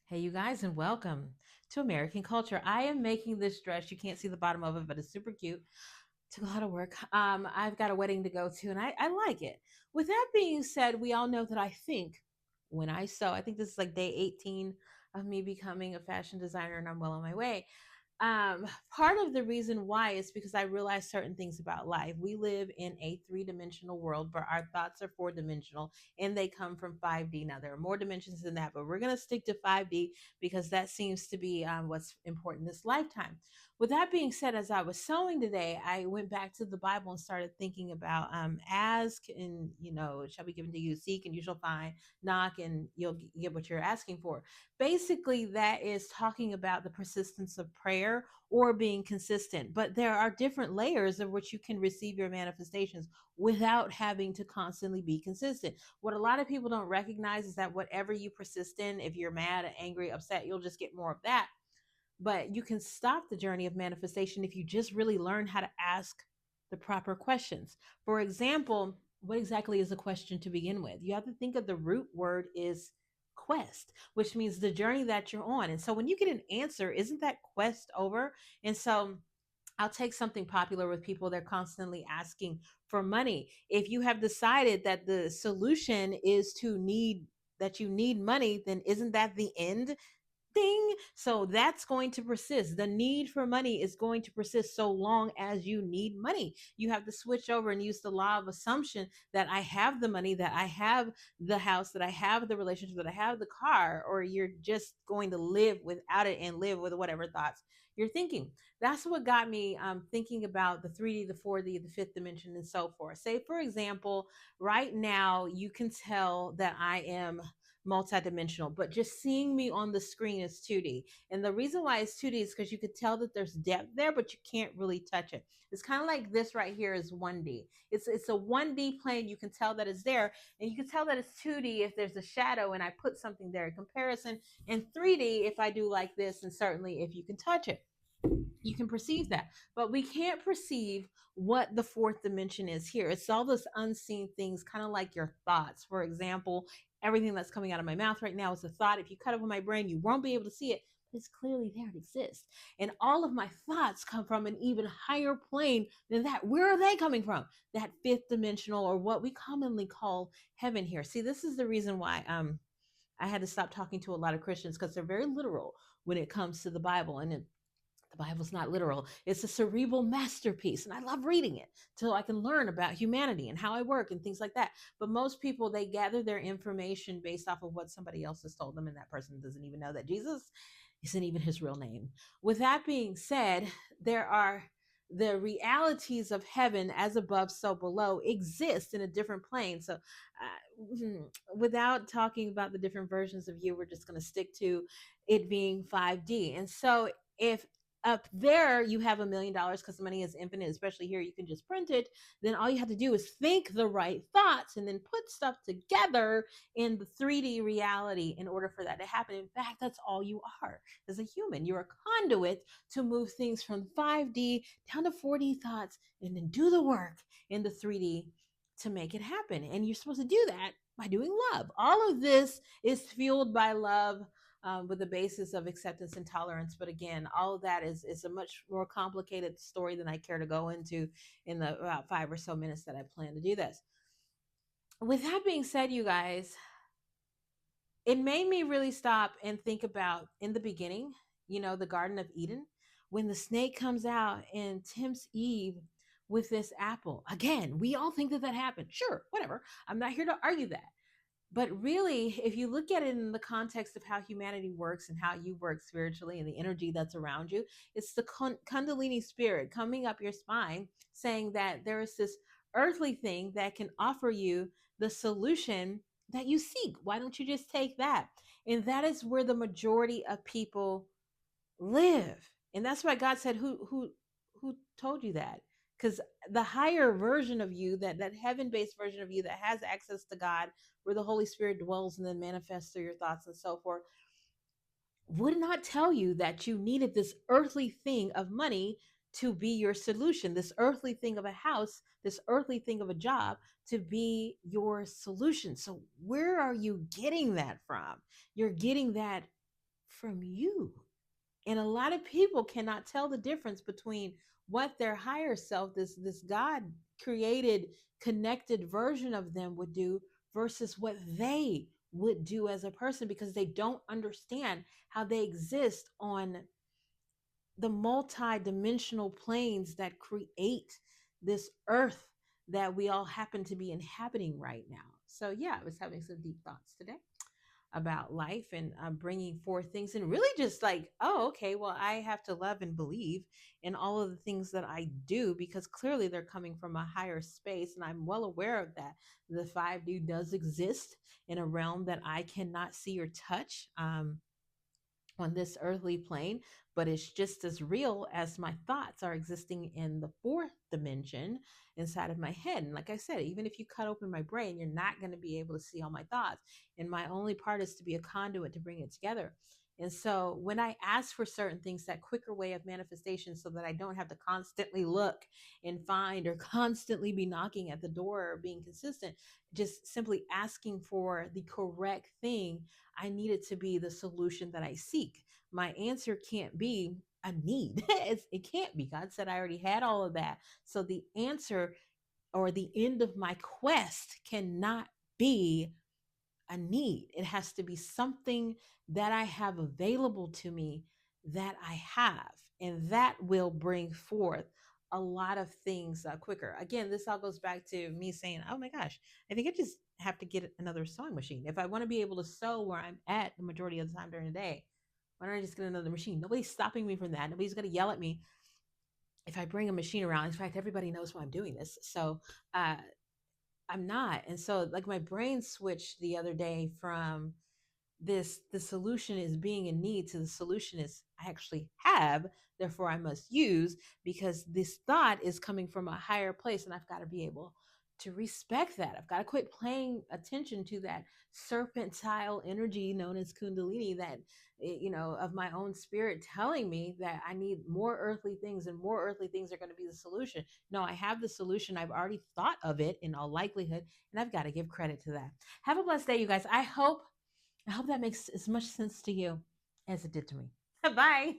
Hey, you guys, and welcome to American Culture. I am making this dress. You can't see the bottom of it, but it's super cute. Took a lot of work. I've got a wedding to go to, and I like it. With that being said, we all know that I think when I sew, I think this is like day 18 of me becoming a fashion designer, and I'm well on my way. Part of the reason why is because I realize certain things about life. We live in a three-dimensional world, but our thoughts are four-dimensional and they come from 5D. Now, there are more dimensions than that, but we're going to stick to 5D because that seems to be what's important this lifetime. With that being said, as I was sewing today, I went back to the Bible and started thinking about ask and, it shall be given to you, seek and you shall find, knock and you'll get what you're asking for. Basically, that is talking about the persistence of prayer or being consistent. But there are different layers of which you can receive your manifestations without having to constantly be consistent. What a lot of people don't recognize is that whatever you persist in, if you're mad, angry, upset, you'll just get more of that. But you can stop the journey of manifestation if you just really learn how to ask the proper questions. For example, what exactly is a question to begin with? You have to think of the root word is quest, which means the journey that you're on. And so when you get an answer, isn't that quest over? And so I'll take something popular with people. They're constantly asking for money. If you have decided that the solution is to need that you need money, then isn't that the end thing? So that's going to persist. The need for money is going to persist so long as you need money. You have to switch over and use the law of assumption that I have the money, that I have the house, that I have the relationship, that I have the car, or you're just going to live without it and live with whatever thoughts you're thinking. That's what got me thinking about the 3D, the 4D, the fifth dimension, and so forth. Say, for example, right now you can tell that I am multidimensional, but just seeing me on the screen is 2D. And the reason why it's 2D is because you could tell that there's depth there, but you can't really touch it. It's kind of like this right here is 1D. It's a 1D plane. You can tell that it's there, and you can tell that it's 2D if there's a shadow and I put something there in comparison, and 3D if I do like this, and certainly if you can touch it, you can perceive that. But we can't perceive what the fourth dimension is here. It's all those unseen things, kind of like your thoughts. For example, everything that's coming out of my mouth right now is a thought. If you cut over my brain, you won't be able to see it, but it's clearly there. It exists. And all of my thoughts come from an even higher plane than that. Where are they coming from? That fifth dimensional, or what we commonly call heaven here. See, this is the reason why I had to stop talking to a lot of Christians, because they're very literal when it comes to the Bible. And the Bible's not literal. It's a cerebral masterpiece. And I love reading it so I can learn about humanity and how I work and things like that. But most people, they gather their information based off of what somebody else has told them. And that person doesn't even know that Jesus isn't even his real name. With that being said, there are the realities of heaven, as above, so below, exist in a different plane. So, without talking about the different versions of you, we're just going to stick to it being 5D. And so, if up there you have $1 million because the money is infinite, especially here you can just print it, then all you have to do is think the right thoughts and then put stuff together in the 3D reality in order for that to happen. In fact, that's all you are as a human. You're a conduit to move things from 5D down to 4D thoughts and then do the work in the 3D to make it happen. And you're supposed to do that by doing love. All of this is fueled by love, with the basis of acceptance and tolerance. But again, all of that is a much more complicated story than I care to go into in the about 5 or so minutes that I plan to do this. With that being said, you guys, it made me really stop and think about, in the beginning, the Garden of Eden, when the snake comes out and tempts Eve with this apple. Again, we all think that that happened. Sure, whatever. I'm not here to argue that. But really, if you look at it in the context of how humanity works and how you work spiritually and the energy that's around you, it's the Kundalini spirit coming up your spine saying that there is this earthly thing that can offer you the solution that you seek. Why don't you just take that? And that is where the majority of people live. And that's why God said, who told you that? Because the higher version of you, that heaven-based version of you that has access to God, where the Holy Spirit dwells and then manifests through your thoughts and so forth, would not tell you that you needed this earthly thing of money to be your solution, this earthly thing of a house, this earthly thing of a job to be your solution. So where are you getting that from? You're getting that from you. And a lot of people cannot tell the difference between what their higher self, this God created connected version of them would do versus what they would do as a person, because they don't understand how they exist on the multi-dimensional planes that create this earth that we all happen to be inhabiting right now. So yeah, I was having some deep thoughts today about life, and bringing forth things, and really just like, oh, okay, well, I have to love and believe in all of the things that I do, because clearly they're coming from a higher space, and I'm well aware of that. The 5D does exist in a realm that I cannot see or touch. On this earthly plane, but it's just as real as my thoughts are existing in the fourth dimension inside of my head. And like I said, even if you cut open my brain, you're not going to be able to see all my thoughts. And my only part is to be a conduit to bring it together. And so when I ask for certain things, that quicker way of manifestation, so that I don't have to constantly look and find, or constantly be knocking at the door, or being consistent, just simply asking for the correct thing, I need it to be the solution that I seek. My answer can't be a need. It can't be. God said I already had all of that. So the answer, or the end of my quest, cannot be a need. It has to be something that I have available to me, that I have. And that will bring forth a lot of things quicker. Again, this all goes back to me saying, oh my gosh, I think I just have to get another sewing machine. If I want to be able to sew where I'm at the majority of the time during the day, why don't I just get another machine? Nobody's stopping me from that. Nobody's going to yell at me if I bring a machine around. In fact, everybody knows why I'm doing this. So uh, I'm not. And so, like, my brain switched the other day from this, the solution is being in need, to the solution is I actually have, therefore I must use, because this thought is coming from a higher place, and I've got to be able to respect that. I've got to quit paying attention to that serpentile energy known as kundalini, that of my own spirit telling me that I need more earthly things, and more earthly things are going to be the solution. No, I have the solution. I've already thought of it in all likelihood, and I've got to give credit to that. Have a blessed day, you guys. I hope that makes as much sense to you as it did to me. Bye.